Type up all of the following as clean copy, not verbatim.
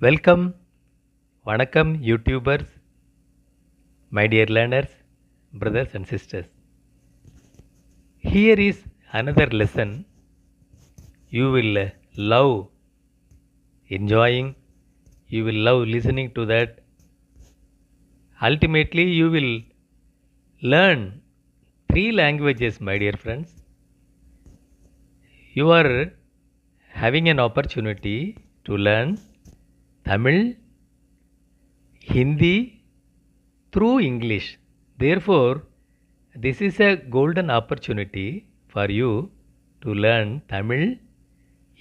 Welcome, வணக்கம் YouTubers, my dear learners, brothers and sisters. Here is another lesson you will love enjoying, you will love listening to that. Ultimately, you will learn 3 languages, my dear friends. You are having an opportunity to learn Tamil, Hindi through English. Therefore, this is a golden opportunity for you to learn Tamil,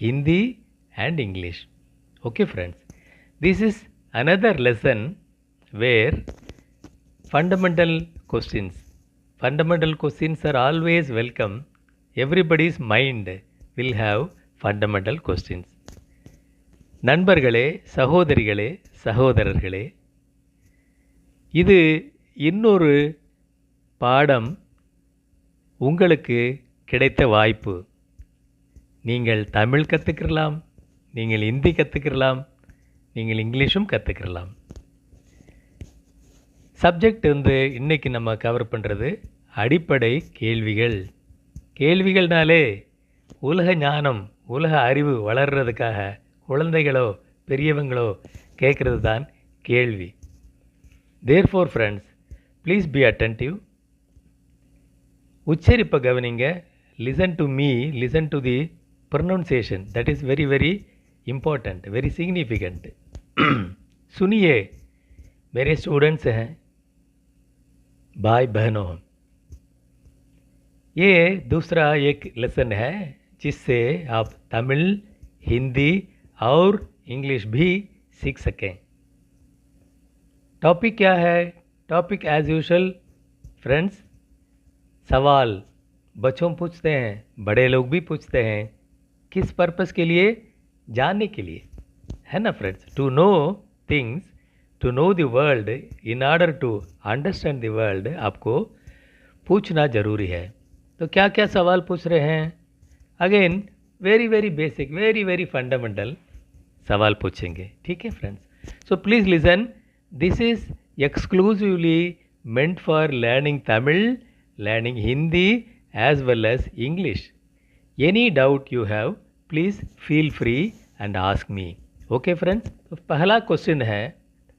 Hindi and English. Okay friends, this is another lesson where fundamental questions are always welcome. Everybody's mind will have fundamental questions. நண்பர்களே, சகோதரிகளே, சகோதரர்களே, இது இன்னொரு பாடம், உங்களுக்கு கிடைத்த வாய்ப்பு. நீங்கள் தமிழ் கற்றுக்கலாம், நீங்கள் ஹிந்தி கற்றுக்கலாம், நீங்கள் இங்கிலீஷும் கற்றுக்கலாம். சப்ஜெக்ட் இன்றைக்கி நம்ம கவர் பண்ணுறது அடிப்படை கேள்விகள். கேள்விகள்னாலே உலக ஞானம், உலக அறிவு வளர்கிறதுக்காக குழந்தைகளோ பெரியவங்களோ கேட்குறது தான் கேள்வி. Therefore friends, please be attentive. உச்சரிப்பை கவனிங்க. Listen to me, listen to the pronunciation. That is very very important, very significant. सुनिए मेरे स्टूडेंट्स हैं, भाई बहनों, ये दूसरा एक लेसन है जिससे आप तमिल, हिंदी और इंग्लिश भी सीख सकें. टॉपिक क्या है? टॉपिक एज यूजुअल फ्रेंड्स, सवाल बच्चों पूछते हैं, बड़े लोग भी पूछते हैं. किस पर्पस के लिए? जानने के लिए, है ना friends. To know things, to know the world, in order to understand the world आपको पूछना ज़रूरी है. तो क्या क्या सवाल पूछ रहे हैं? Again very very basic, very very fundamental सवाल पूछेंगे. ठीक है friends. So please listen. This is exclusively meant for learning Tamil, learning Hindi as well as English. Any doubt you have, please feel free and ask me. Okay friends. तो पहला question है,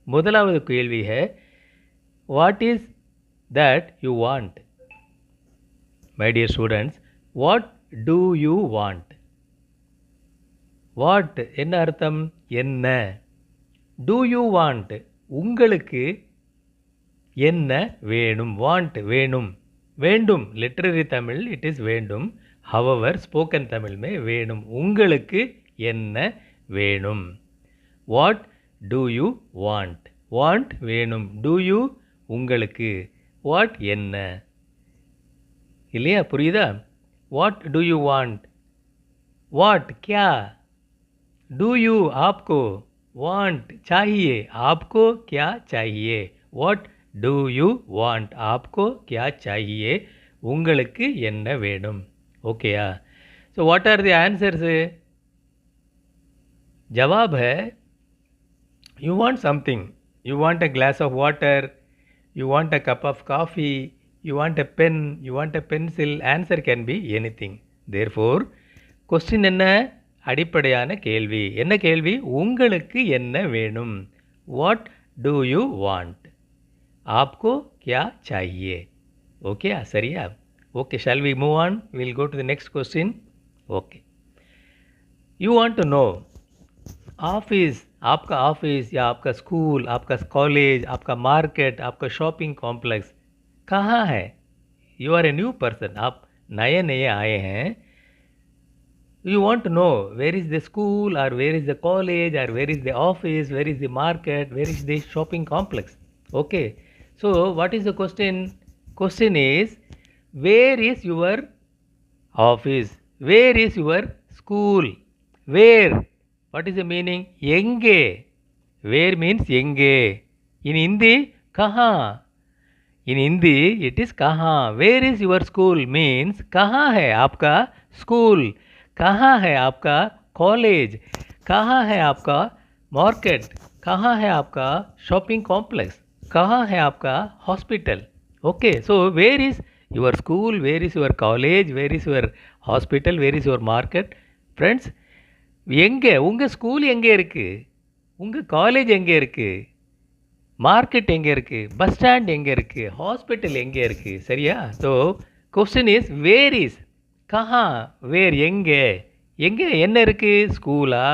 முதலாவது கேள்வி है, what is that you want? My dear students, what do you want? What என்ன அர்த்தம்? என்ன. Do you want, உங்களுக்கு என்ன வேணும்? Want வேணும், வேண்டும் லிட்ரரி தமிழ் இட் இஸ் வேண்டும். ஹவவர் ஸ்போக்கன் தமிழ் மே வேணும். உங்களுக்கு என்ன வேணும்? What do you want? Want வேணும், டூ யூ உங்களுக்கு, வாட் என்ன. இல்லையா? புரியுதா? What do you want? What क्या? डू यू आपको, वांट चाहिए, आपको क्या चाहिए. What do you want? आपको क्या चाहिए, உங்களுக்கு என்ன வேணும். ஓகேயா? So what are the answers? ஜவாப் है, you want something, you want a glass of water, you want a cup of coffee, you want a pen, you want a pencil. Answer can be anything. Therefore question என்ன? அடிப்படையான கேள்வி. என்ன கேள்வி? உங்களுக்கு என்ன வேணும்? What do you want? आपको क्या चाहिए. ஓகே சரியா? Okay, shall we move on? Will go to the next question. Okay, you want to know office, आपका ऑफिस या आपका स्कूल, आपका कॉलेज, आपका मार्केट, आपका शॉपिंग कॉम्प्लेक्स कहाँ है? You are a new person, आप नए नए आए हैं. You want to know where is the school or where is the college or where is the office, where is the market, where is the shopping complex. Okay, so what is the question? Question is, where is your office, where is your school, where, what is the meaning? எங்கே. Where means எங்கே. In Hindi कहाँ. In Hindi it is कहाँ. Where is your school means कहाँ है आपका school, कहाँ है आपका कॉलेज, कहाँ है आपका मार्केट, कहाँ है आपका शॉपिंग कॉम्प्लेक्स, कहाँ है आपका hospital. Okay, so where is your school, where is your college, where is your hospital, where is your market. Friends, எங்கே உங்கள் ஸ்கூல் எங்கே இருக்குது, உங்கள் காலேஜ் எங்கே இருக்குது, மார்க்கெட் எங்கே இருக்குது, பஸ் ஸ்டாண்ட் எங்கே இருக்குது, ஹாஸ்பிட்டல் எங்கே இருக்குது. சரியா? So question is where is, கஹா, வேர் எங்கே, எங்கே என்ன இருக்குது, ஸ்கூலா,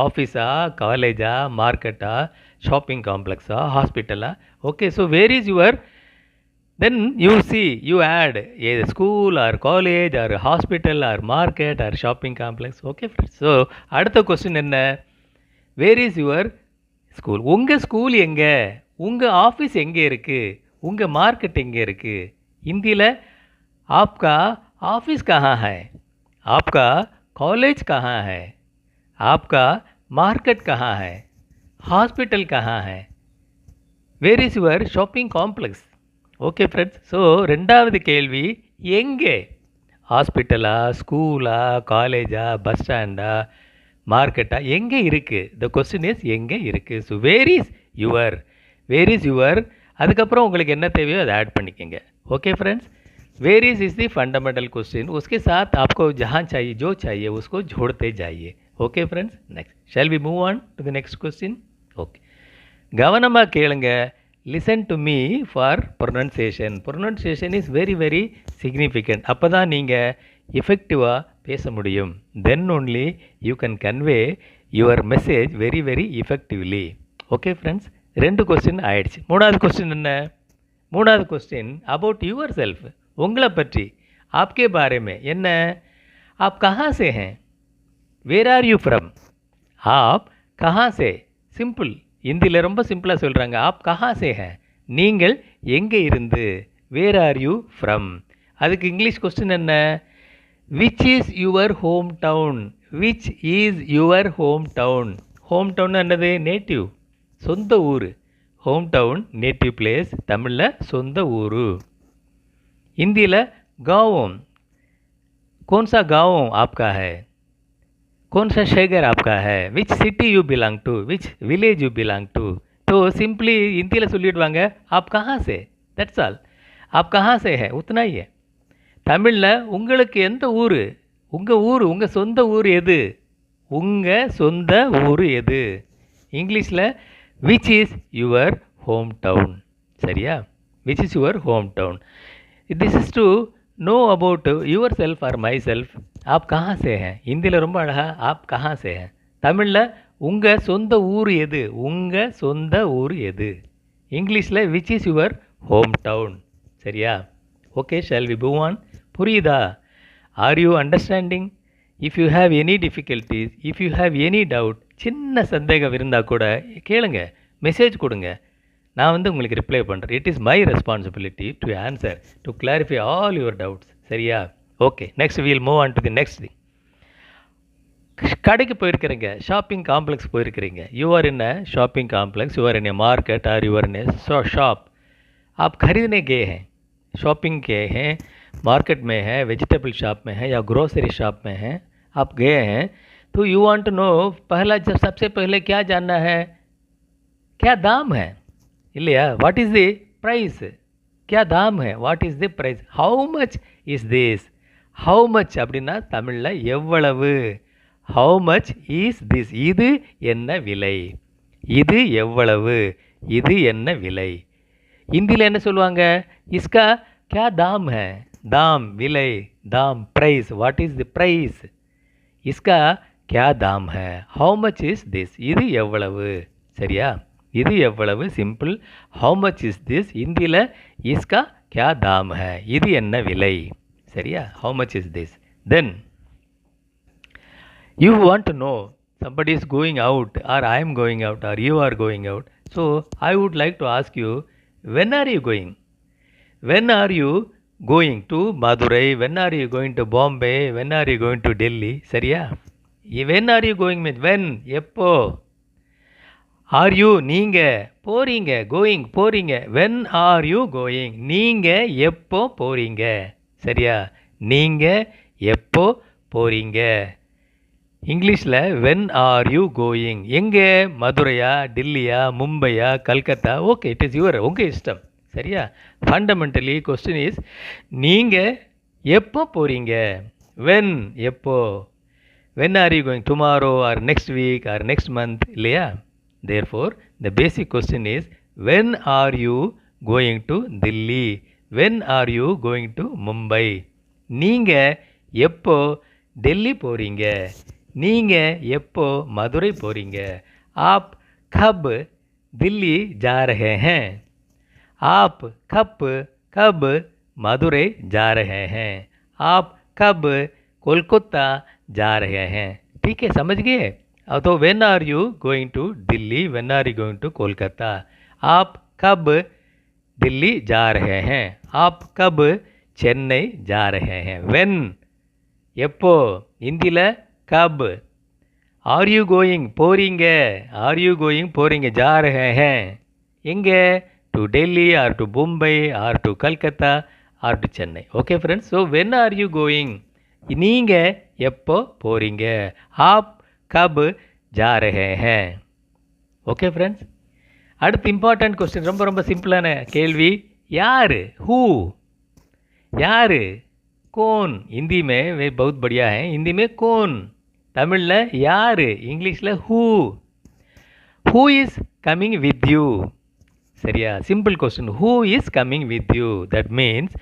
ஆஃபீஸா, காலேஜா, மார்க்கெட்டா, ஷாப்பிங் காம்ப்ளெக்ஸா, ஹாஸ்பிட்டலா. Okay, so where is your, then you see, you add a school or college or hospital or market or shopping complex. Okay friends, so அடுத்த கொஸ்டின் என்ன, வேர் இஸ் யுவர் ஸ்கூல், உங்கள் ஸ்கூல் எங்கே, உங்கள் ஆஃபீஸ் எங்கே இருக்குது, உங்கள் மார்க்கெட் எங்கே இருக்குது. ஹிந்தியில் आपका ऑफिस कहाँ है, आपका कॉलेज कहाँ है, आपका मार्केट कहाँ है, हॉस्पिटल कहाँ है, where is your shopping complex. Okay friends, so ரெண்டாவது கேள்வி எங்கே, ஹாஸ்பிட்டலா, ஸ்கூலா, காலேஜா, பஸ் ஸ்டாண்டா, மார்க்கெட்டா, எங்கே இருக்குது. த கொஸ்டின் இஸ் எங்கே இருக்குது. So where is your, where is your, அதுக்கப்புறம் உங்களுக்கு என்ன தேவையோ அதை ஆட் பண்ணிக்கோங்க. Okay friends, where is the fundamental question, उसके साथ आपको जहाँ चाहिए जो चाहिए उसको जोड़ते जाइए. Okay friends, next shall we move on to the next question. Okay, கவனமாக கேளுங்க. Listen to me for pronunciation. Pronunciation is very very significant. அப்போ தான் நீங்கள் எஃபெக்டிவாக பேச முடியும். Then only you can convey your message very very effectively. Okay friends, ரெண்டு question ஆயிடுச்சு. மூணாவது கொஸ்டின் என்ன, மூணாவது கொஸ்டின் அபவுட் யுவர் செல்ஃப், உங்களை பற்றி, ஆப்கே பாரே என்ன, ஆப் கஹா சே ஹேன், வேர் ஆர் யூ ஃப்ரம், ஆப் கஹா சே, சிம்பிள், இந்தியில் ரொம்ப சிம்பிளாக சொல்கிறாங்க. ஆப் கஹா சே ஹேன், நீங்கள் எங்கே இருந்து, வேர் ஆர் யூ ஃப்ரம். அதுக்கு இங்கிலீஷ் கொஸ்டின் என்ன, which is your home town, which is your home town. Home town என்னது, நேட்டிவ், சொந்த ஊர். ஹோம் டவுன் நேட்டிவ் பிளேஸ், தமிழில் சொந்த ஊர். हिंदीला गाँव, कौन सा गाँव आपका है, कौन सा शहर आपका है, which city you belong to, which village you belong to. तो सिंपली हिंदी சொல்லிடுவாங்க आप कहाँ से, दैट्स ऑल, आप कहाँ से है, उतना ही है. தமிழில் உங்களுக்கு எந்த ஊர், உங்கள் ஊர், உங்கள் சொந்த ஊர் எது, உங்கள் சொந்த ஊர் எது. இங்கிலீஷில் which is your home town. சரியா, which is your home town. This is to know about yourself or myself. आप कहाँ से हैं, ஹிந்தியில் ரொம்ப அழகாக आप कहाँ से हैं. தமிழில் உங்கள் சொந்த ஊர் எது, உங்கள் சொந்த ஊர் எது. இங்கிலீஷில் which is your home town. சரியா? Okay, shall we move on. புரியுதா? Are you understanding? If you have any difficulties, if you have any doubt, சின்ன சந்தேகம் இருந்தால் கூட கேளுங்க, மெசேஜ் கொடுங்க, நான் உங்களுக்கு ரிப்ளை பண்ணுறேன். It is my responsibility to answer, to clarify all your doubts. சரியா? Okay, next we'll move on to the next thing. கடைக்கு போயிருக்கிறீங்க, ஷாப்பிங் காம்ப்ளெக்ஸ் போயிருக்கிறீங்க. You are in a shopping complex, you are in a market और you are in a shop. आप खरीदने गए हैं, shopping किए हैं, मार्केट में है, वेजिटेबल शॉप में है या ग्रोसरी शॉप में है, आप गए हैं. तो यू वांट टू नो, पहला सबसे पहले क्या जानना है, क्या दाम है இல்லையா? வாட் இஸ் தி ப்ரைஸ், क्या दाम है, what is the price, how much is this. How much அப்படின்னா தமிழில் எவ்வளவு. ஹவு மச் இஸ் திஸ், இது என்ன விலை, இது எவ்வளவு, இது என்ன விலை. ஹிந்தியில் என்ன சொல்லுவாங்க, இஸ்கா क्या दाम है, दाम விலை, दाम price, what is the price. இஸ்கா क्या दाम है, ஹவு மச் இஸ் திஸ், இது எவ்வளவு. சரியா? இது எவ்வளவு simple. How much is this, ஹிந்தியில் இஸ்கா क्या दाम है, இது என்ன விலை. சரியா? How much is this. Then you want to know, somebody is going out or I am going out or you are going out. So I would like to ask you, when are you going? When are you going to Madurai? When are you going to Bombay? When are you going to Delhi? சரியா? when are you going means when, எப்போ. Are you, நீங்கள் போகிறீங்க, going போகிறீங்க. When are you going, நீங்கள் எப்போ போகிறீங்க. சரியா? நீங்கள் எப்போ போகிறீங்க. இங்கிலீஷில் வென் ஆர் யூ கோயிங், எங்கே, மதுரையா, டெல்லியா, மும்பையா, Calcutta, okay it is your, உங்கள் இஷ்டம். சரியா? ஃபண்டமெண்டலி கொஸ்டின் இஸ் நீங்கள் எப்போ போகிறீங்க, வென் எப்போ, when are you going, tomorrow or next week or next month இல்லையா? Therefore the basic question is when are you going to Delhi, when are you going to Mumbai, நீங்கள் எப்போ டெல்லி போகிறீங்க, நீங்கள் எப்போ மதுரை போகிறீங்க, आप कब दिल्ली जा रहे हैं, आप कब मदुरै जा रहे हैं, आप कब कोलकाता जा रहे हैं. ठीक है, समझ गए? अब तो when are you going to Delhi, when are you going to Kolkata, आप कब दिल्ली जा रहे हैं, आप कब चेन्नई जा रहे हैं. व्हेन எப்போ, ஹிந்தியில் கப், ஆர் யூ கோயிங் போகிறீங்க, ஆர் யூ கோயிங் போகிறீங்க, ஜா ரஹே ஹேன் எங்கே, to Delhi or to Mumbai or to Calcutta or to Chennai. Okay friends, so when are you going, நீங்கள் எப்போ போகிறீங்க, ஆப் கப் ஜா ரஹே ஹேன். ஓகே ஃப்ரெண்ட்ஸ், அடுத்து இம்பார்ட்டன்ட் கொஸ்டின், ரொம்ப ரொம்ப சிம்பிளான கேள்வி, யார், ஹூ, யார், कौन, हिंदी में वे बहुत बढ़िया हैं, हिंदी में कौन, तमिल में यार, इंग्लिश में who is coming with you. சரியா? Simple question, who is coming with you, that means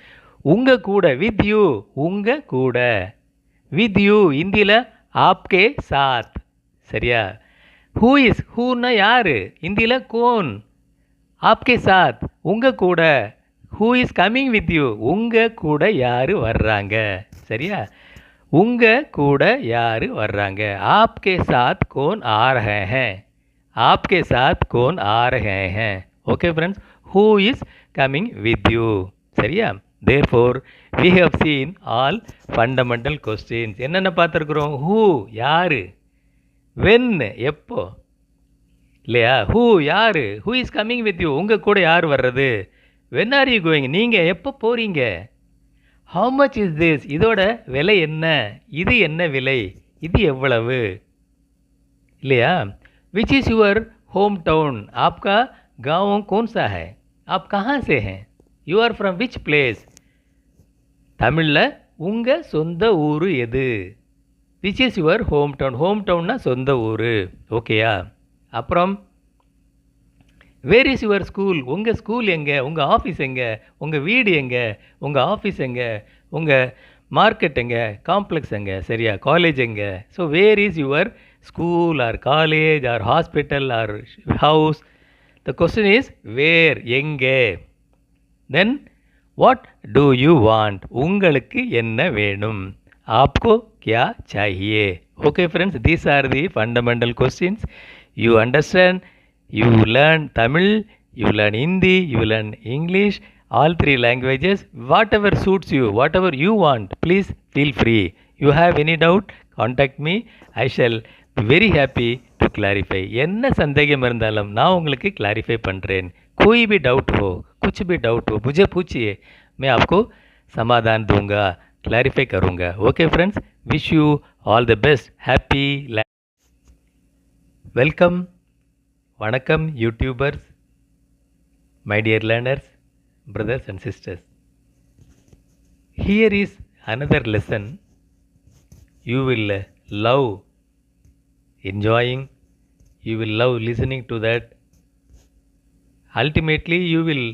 உங்கள் கூட, வித் யூ உங்கள் கூட, வித் யூ ஹிந்தியில் ஆப்கே சாத். சரியா? ஹூ இஸ், ஹூன்னா யார், ஹிந்தியில் கோன், ஆப்கே சாத் உங்கள் கூட, who is coming with you உங்கள் கூட யார் வர்றாங்க. சரியா? உங்கள் கூட யார் வர்றாங்க, ஆப்கே சாத் கோன் ஆ ரஹே ஹேன், ஆப்கே சாத் கோன் ஆ ரஹே ஹேன். Okay friends, who is coming with you. சரியா? Therefore we have seen all fundamental questions. என்னென்ன பார்த்துருக்குறோம், ஹூ யார், வென் எப்போ இல்லையா, ஹூ யார், who is coming with you உங்கள் கூட யார் வர்றது, வென் ஆர் யூ கோயிங் நீங்கள் எப்போ போகிறீங்க, ஹவு மச் இஸ் திஸ் இதோட விலை என்ன, இது என்ன விலை, இது எவ்வளவு இல்லையா, which is your home town, आपका गाँव कौन सा है, आप कहाँ से हैं, you are from which place. தமிழில் உங்கள் சொந்த ஊர் எது, which is your home town, home டவுன்னா சொந்த ஊர். ஓகேயா? அப்புறம் வேர் இஸ் யுவர் ஸ்கூல், உங்கள் ஸ்கூல் எங்கே, உங்கள் ஆஃபீஸ் எங்கே, உங்கள் வீடு எங்கே, உங்கள் ஆஃபீஸ் எங்கே, உங்கள் மார்க்கெட் எங்கே, காம்ப்ளெக்ஸ் எங்கே, சரியா, காலேஜ் எங்கே. So where is your school or college or hospital or house. The question is where எங்கே. Then what do you want, உங்களுக்கு என்ன வேணும், ஆப்கோ கியா சாஹியே. Okay friends, these are the fundamental questions. You understand, you learn Tamil, you learn Hindi, you learn English, all three languages, whatever suits you, whatever you want, please feel free. You have any doubt, contact me, I shall be very happy to clarify. என்ன சந்தேகம் இருந்தாலும் நான் உங்களுக்கு clarify பண்ணுறேன். कोई भी doubt हो, कुछ भी doubt हो, मुझे पूछिए, मैं आपको समाधान दूंगा, clarify करूँगा. Okay friends, wish you all the best, happy life. Welcome. வணக்கம் YouTubers, my dear learners, brothers and sisters. Here is another lesson you will love enjoying, you will love listening to that. Ultimately you will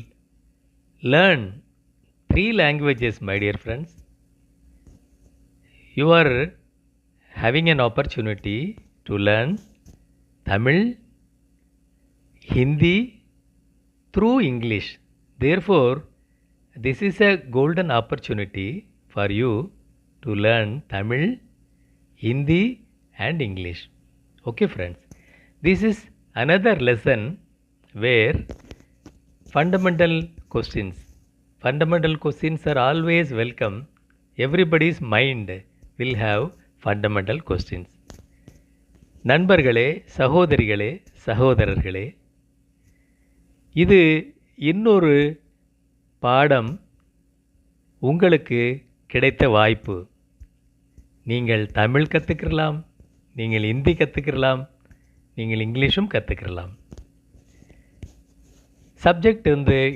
learn 3 languages, my dear friends. You are having an opportunity to learn Tamil, Hindi through English. Therefore, this is a golden opportunity for you to learn Tamil, Hindi and English. Okay friends, this is another lesson where fundamental questions are always welcome. Everybody's mind will have fundamental questions. நண்பர்களே, சகோதரிகளே, சகோதரர்களே, இது இன்னொரு பாடம், உங்களுக்கு கிடைத்த வாய்ப்பு. நீங்கள் தமிழ் கற்றுக்கலாம், நீங்கள் ஹிந்தி கற்றுக்கிறலாம், நீங்கள் இங்கிலீஷும் கற்றுக்கிறலாம். சப்ஜெக்ட்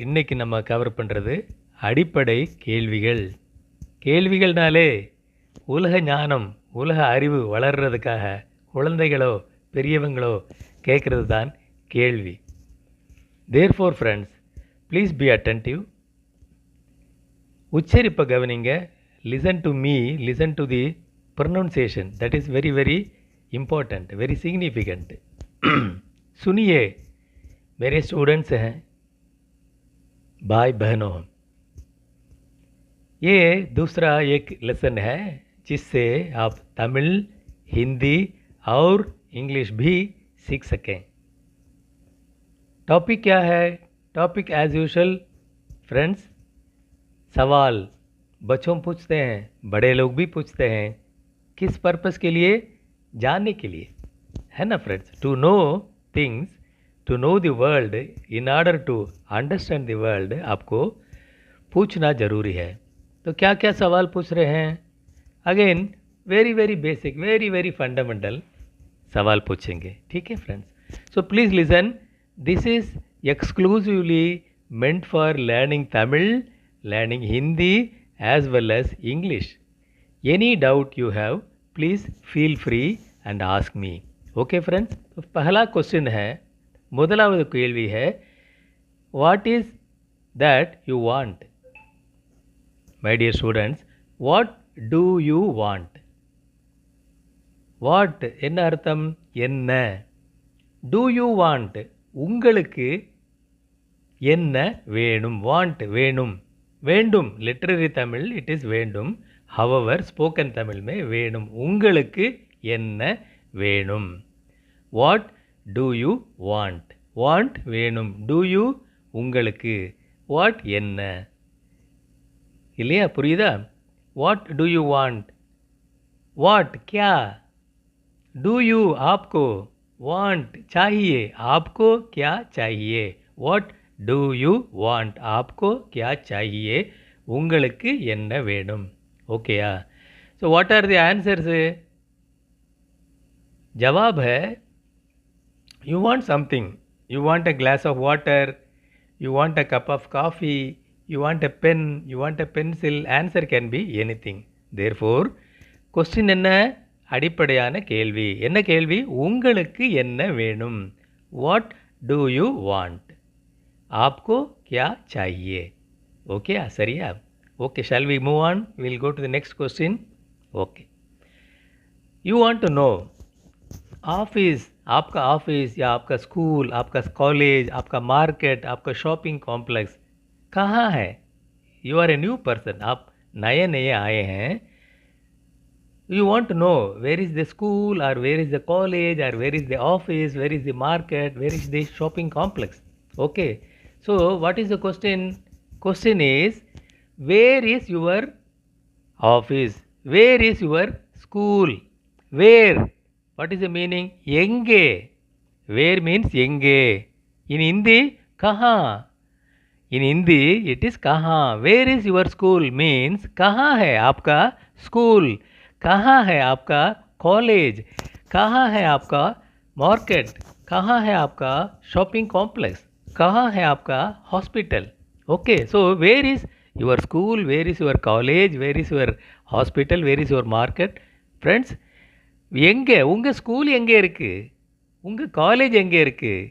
இன்றைக்கி நம்ம கவர் பண்ணுறது அடிப்படை கேள்விகள். கேள்விகள்னாலே உலக ஞானம், உலக அறிவு வளர்கிறதுக்காக குழந்தைகளோ பெரியவங்களோ கேட்குறது தான் கேள்வி. Therefore friends, please be attentive. உச்சரிப்பை கவனிங்க. Listen to me, listen to the pronunciation. That is very very important, very significant. सुनिए मेरे स्टूडेंट्स हैं, भाई बहनों, ये दूसरा एक लेसन है जिससे आप तमिल, हिंदी और इंग्लिश भी सीख सकें. टॉपिक क्या है? टॉपिक एज यूजुअल फ्रेंड्स, सवाल बच्चों पूछते हैं, बड़े लोग भी पूछते हैं. किस पर्पस के लिए? जानने के लिए, है ना friends. To know things, to know the world, in order to understand the world आपको पूछना ज़रूरी है. तो क्या क्या सवाल पूछ रहे हैं? Again very very basic, very very fundamental सवाल पूछेंगे. ठीक है friends. So please listen, this is exclusively meant for learning Tamil, learning Hindi as well as English. Any doubt you have, please feel free and ask me. Okay friends. तो पहला question है, முதலாவது கேள்வி है, what is that you want? My dear students, what do you want? What என்ன அர்த்தம்? என்ன. Two you want, உங்களுக்கு என்ன வேணும்? வாண்ட் வேணும், வேண்டும் லிட்ரரி தமிழ் இட் இஸ் வேண்டும். ஹவவர் ஸ்போக்கன் தமிழ் में வேணும், உங்களுக்கு என்ன வேணும். What do you want? Want வேணும், டூ யூ உங்களுக்கு, வாட் என்ன. இல்லையா? புரியுதா? What do you want? What क्या? डू यू आपको, वांट चाहिए, आपको क्या चाहिए. What do you want? आपको क्या चाहिए, உங்களுக்கு என்ன வேணும். ஓகேயா? So what are the answers? ஜவாப் है you want something, you want a glass of water, you want a cup of coffee, you want a pen, you want a pencil. Answer can be anything. Therefore question என்ன? அடிப்படையான கேள்வி. என்ன கேள்வி? உங்களுக்கு என்ன வேணும். What do you want? आपको क्या चाहिए. ओके சரியா? Okay, shall we move on? We'll go to the next question. Okay, you want to know office, आपका ऑफिस या आपका स्कूल, आपका कॉलेज, आपका मार्केट, आपका शॉपिंग कॉम्प्लेक्स कहाँ है? You are a new person, आप नए नए आए हैं. You want to know where is the school और वेयर इज़ द कॉलेज और where is the office, where is the market, where is the shopping complex. Okay, so what is the question? Question is where is your office, where is your school. Where, what is the meaning? எங்கே. where means எங்கே. in Hindi कहाँ. in Hindi it is कहाँ. where is your school means कहाँ है आपका school, कहाँ है आपका कॉलेज, कहाँ है आपका मार्केट, कहाँ है आपका शॉपिंग कॉम्प्लेक्स, कहाँ है आपका hospital. Okay, so where is your school, where is your college, where is your hospital, where is your market. Friends, எங்கே உங்கள் ஸ்கூல் எங்கே இருக்குது, உங்கள் காலேஜ் எங்கே இருக்குது,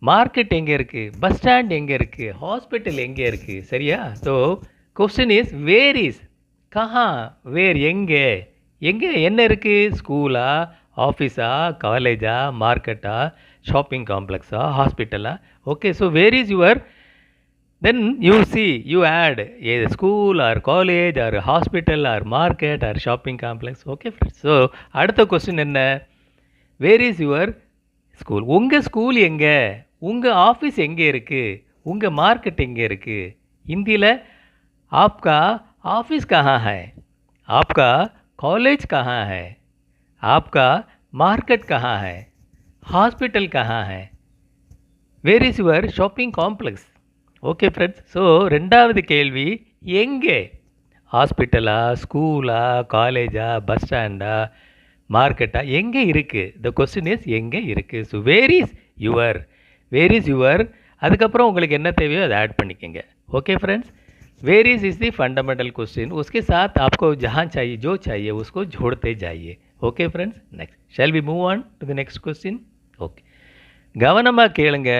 மார்க்கெட் எங்கே இருக்குது, பஸ் ஸ்டாண்ட் எங்கே இருக்குது, ஹாஸ்பிட்டல் எங்கே இருக்குது. சரியா? So question is where is கஹா, வேர் எங்கே, எங்கே என்ன இருக்குது, ஸ்கூலா, ஆஃபீஸா, காலேஜா, மார்க்கெட்டா, ஷாப்பிங் காம்ப்ளெக்ஸா, ஹாஸ்பிட்டலா. Okay, so where is your, then you see, you add a school or college or hospital or market or shopping complex. Okay friends, so அடுத்த question என்ன? where is your school, உங்கள் ஸ்கூல் எங்கே, உங்கள் office எங்கே இருக்குது, உங்கள் market எங்கே இருக்குது. ஹிந்தியில் आपका ऑफिस कहाँ है, आपका कॉलेज कहाँ है, आपका मार्केट कहाँ है, हॉस्पिटल कहाँ है, where is your shopping complex. Okay friends, so ரெண்டாவது கேள்வி எங்கே. ஹாஸ்பிட்டலா, ஸ்கூலா, காலேஜா, பஸ் ஸ்டாண்டா, மார்க்கெட்டா எங்கே இருக்குது? த கொஸ்டின் இஸ் எங்கே இருக்குது. ஸோ வேர் இஸ் யுவர் அதுக்கப்புறம் உங்களுக்கு என்ன தேவையோ அதை ஆட் பண்ணிக்கோங்க. Okay friends, where is the fundamental question, उसके साथ आपको जहाँ चाहिए जो चाहिए उसको जोड़ते जाइए. Okay friends, next shall we move on to the next question. Okay, கவனமாக கேளுங்க.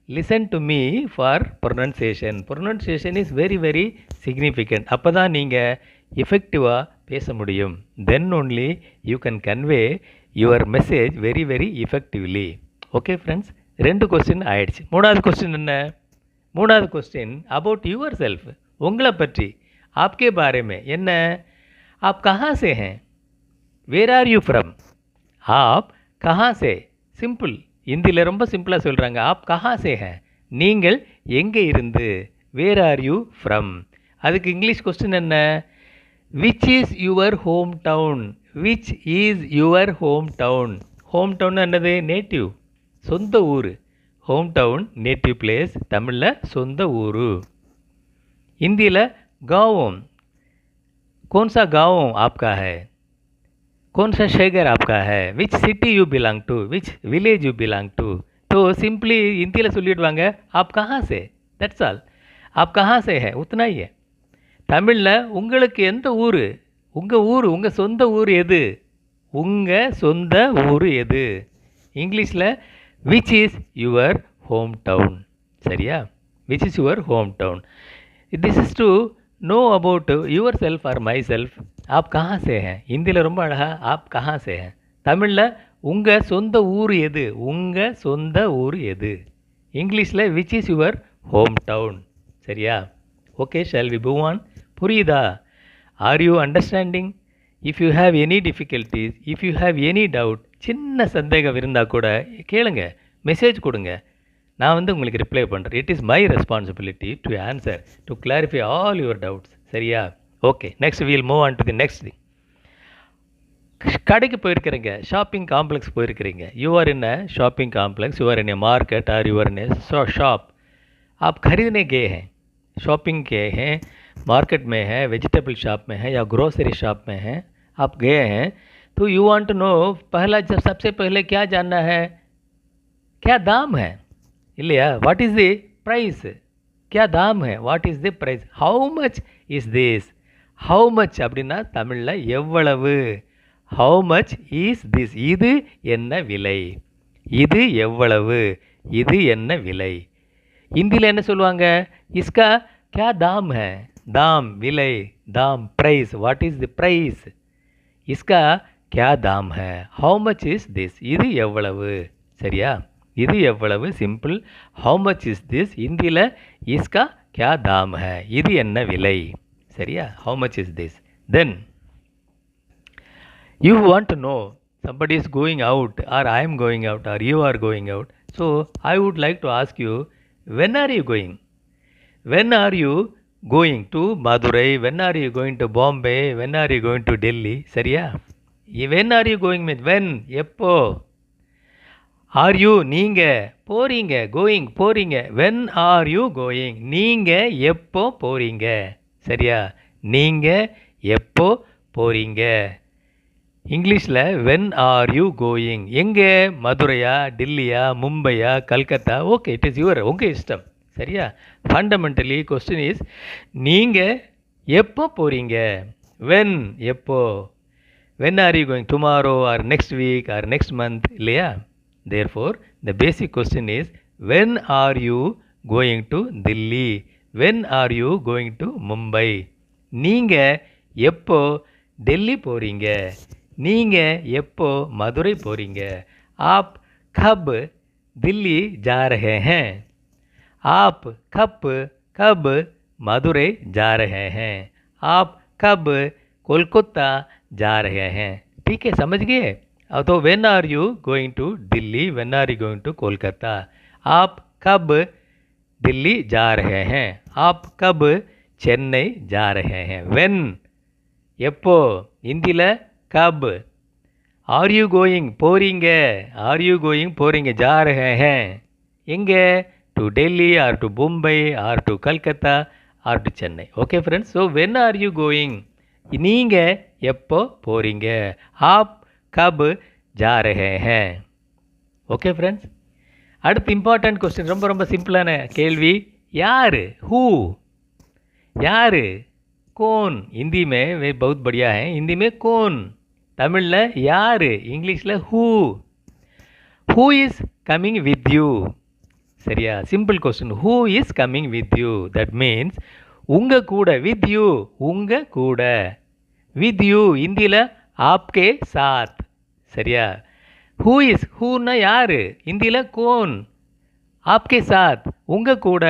Listen to me for pronunciation. Pronunciation is very very significant. அப்போ தான் நீங்கள் எஃபெக்டிவாக பேச முடியும். Then only you can convey your message very very effectively. Okay friends, 2 question ஆயிடுச்சு. 3வது கொஸ்டின் என்ன? 3வது கொஸ்டின் அபவுட் யுவர் செல்ஃப், உங்களை பற்றி. ஆப்கே பாரே மே என்ன? ஆப் கஹா சே ஹேன்? Where are you from? ஆப் கஹா சே. சிம்பிள், இந்தியில் ரொம்ப சிம்பிளாக சொல்கிறாங்க. ஆப் கஹா சே ஹேன், நீங்கள் எங்கே இருந்து. Where are you from. அதுக்கு இங்கிலீஷ் கொஸ்டின் என்ன? Which is your home town. Which is your home town. Home town என்னது? நேட்டிவ், சொந்த ஊர். ஹோம் டவுன் நேட்டிவ் பிளேஸ், தமிழில் சொந்த ஊர். हिंदीला गाँव, कौन सा गाँव आपका है, कौन सा शहर आपका है, which city you belong to, which village you belong to. तो सिंपली हिंदीला சொல்லிடுவாங்க आप कहाँ से, दैट्स ऑल. आप कहाँ से है, उतना ही है. தமிழில் உங்களுக்கு எந்த ஊர், உங்கள் சொந்த ஊர் எது, உங்கள் சொந்த ஊர் எது. இங்கிலீஷில் which is your home town. சரியா? Which is your home town. This is to know about yourself or myself. ஆப் கஹா சே ஹேன். ஹிந்தியில் ரொம்ப அழகா ஆப் கஹா சே ஹேன். தமிழில் உங்கள் சொந்த ஊர் எது, உங்கள் சொந்த ஊர் எது. இங்கிலீஷில் which is your home town. சரியா? Okay, shall we move on. புரியுதா? Are you understanding? If you have any difficulties, if you have any doubt, சின்ன சந்தேகம் இருந்தால் கூட கேளுங்க, மெசேஜ் கொடுங்க. நான் உங்களுக்கு ரிப்ளை பண்ணுறேன். It is my responsibility to answer, to clarify all your doubts. சரியா? Okay, next we'll move on to the next thing. கடைக்கு போயிருக்கிறீங்க, ஷாப்பிங் காம்ப்ளெக்ஸ் போயிருக்கிறீங்க. You are in a shopping complex, you are in a market और you are in a shop. आप खरीदने गए हैं, shopping किए हैं, मार्केट में है, वेजिटेबल शॉप में है या ग्रोसरी शॉप में है, आप गए हैं. तो यू वांट टू नो, पहला सबसे पहले क्या जानना है, क्या दाम है. இல்லையா? What is the price. क्या दाम है, what is the price. How much is this. How much அப்படின்னா தமிழில் எவ்வளவு. ஹவு மச் இஸ் திஸ், இது என்ன விலை, இது எவ்வளவு, இது என்ன விலை. ஹிந்தியில் என்ன சொல்லுவாங்க? இஸ்கா क्या दाम है. தாம் விலை, தாம் price. What is the price. இஸ்கா क्या दाम है. ஹவு மச் இஸ் திஸ், இது எவ்வளவு. சரியா? இது எவ்வளவு simple. How much is this. ஹிந்தியில் இஸ்கா क्या दाम है, இது என்ன விலை. சரியா? How much is this. Then you want to know, somebody is going out or I am going out or you are going out. So I would like to ask you, when are you going? When are you going to Madurai? When are you going to Bombay? When are you going to Delhi? சரியா? when are you going with when, எப்போ. Are you, நீங்கள் போகிறீங்க, going போகிறீங்க. When are you going, நீங்கள் எப்போ போகிறீங்க. சரியா? நீங்கள் எப்போ போகிறீங்க. இங்கிலீஷில் வென் ஆர் யூ கோயிங். எங்கே? மதுரையா, டெல்லியா, மும்பையா, Calcutta. Okay, it is your, உங்கள் இஷ்டம். சரியா? ஃபண்டமெண்டலி கொஸ்டின் இஸ் நீங்கள் எப்போ போகிறீங்க. வென் எப்போ. When are you going, tomorrow or next week or next month. இல்லையா? Therefore, the basic question is, when are you going to Delhi? When are you going to Mumbai? நீங்கள் எப்போ டெல்லி போகிறீங்க, நீங்கள் எப்போ மதுரை போகிறீங்க. आप कब दिल्ली जा रहे हैं. आप कब मदुरै जा रहे हैं. आप कब कोलकाता जा रहे हैं. ठीक है, समझ गए? तो when are you going to Delhi, when are you going to Kolkata. आप कब दिल्ली जा रहे हैं. आप कब चेन्नई जा रहे हैं. when எப்போ. ஹிந்தியில் कब. are you going போகிறீங்க, are you going போகிறீங்க. जा रहे हैं எங்கே. to Delhi or to Mumbai or to Kolkata or to Chennai. okay friends, so when are you going, நீங்கள் எப்போ போகிறீங்க. आप कब जा रहे हैं. ஓகே ஃப்ரெண்ட்ஸ், அடுத்து இம்பார்ட்டன்ட் கொஸ்டின், ரொம்ப ரொம்ப சிம்பிளான கேள்வி. யார்? ஹூ. யார்? कौन. हिंदी में वे बहुत बढ़िया है. हिंदी में कौन, தமிழில் யார், இங்கிலீஷில் who. Who is coming with you. சரியா? Simple question. Who is coming with you, that means உங்கள் கூட. வித் யூ, உங்கள் கூட. வித் யூ ஹிந்தியில் ஆப்கே சாத். சரியா? ஹூ இஸ், ஹூன்னா யார், ஹிந்தியில் கோன். ஆப்கே சாத், உங்கள் கூட.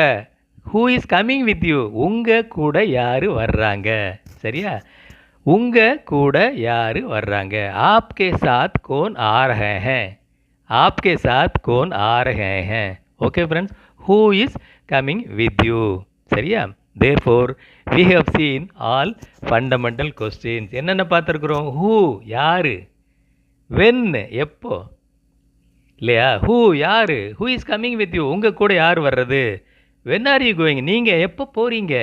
Who is coming with you, உங்கள் கூட யார் வர்றாங்க. சரியா? உங்கள் கூட யார் வர்றாங்க. ஆப்கே சாத் கோன் ஆ ரஹே ஹேன். ஆப்கே சாத் கோன் ஆ ரஹே ஹேன். Okay friends, who is coming with you. சரியா? Therefore we have seen all fundamental questions. என்னென்ன பார்த்துருக்குறோம்? ஹூ யார், வென் எப்போ, இல்லையா? ஹூ யார், who is coming with you, உங்கள் கூட யார் வர்றது. வென் ஆர் யூ கோயிங், நீங்கள் எப்போ போகிறீங்க.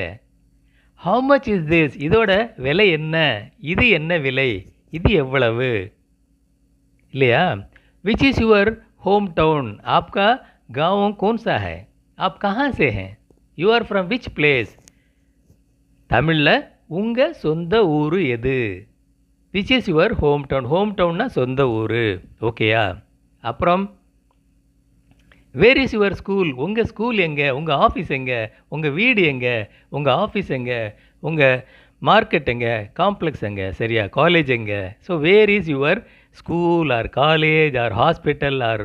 ஹவு மச் இஸ் திஸ், இதோட விலை என்ன, இது என்ன விலை, இது எவ்வளவு, இல்லையா? Which is your home town, आपका गाँव कौन सा है, आप कहाँ से हैं, you are from which place. தமிழில் உங்கள் சொந்த ஊர் எது. Which is your home town. Home டவுன்னா சொந்த ஊர். ஓகேயா? அப்புறம் வேர் இஸ் யுவர் ஸ்கூல், உங்கள் ஸ்கூல் எங்கே, உங்கள் ஆஃபீஸ் எங்கே, உங்கள் வீடு எங்கே, உங்கள் ஆஃபீஸ் எங்கே, உங்கள் மார்க்கெட் எங்கே, காம்ப்ளெக்ஸ் எங்கே, சரியா? காலேஜ் எங்கே. So where is your school or college or hospital or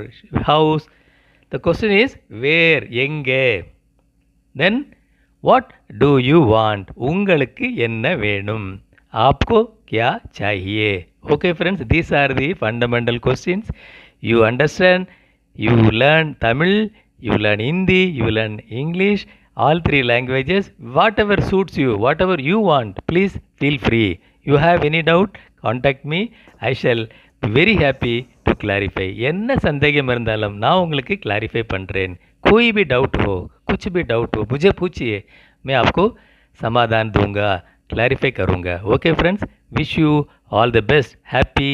house. The question is where, எங்கே. Then what do you want, உங்களுக்கு என்ன வேணும். ஆப்கோ கியா சாஹியே. Okay friends, these are the fundamental questions. You understand. You learn Tamil, you learn Hindi, you learn English, all three languages. Whatever suits you, whatever you want, please feel free. You have any doubt, contact me. I shall be very happy to clarify. என்ன சந்தேகம் இருந்தாலும் நான் உங்களுக்கு clarify பண்ணுறேன். कोई भी doubt हो, कुछ भी doubt हो, मुझे पूछिए, मैं आपको समाधान दूंगा, clarify करूँगा. Okay friends, wish you all the best. Happy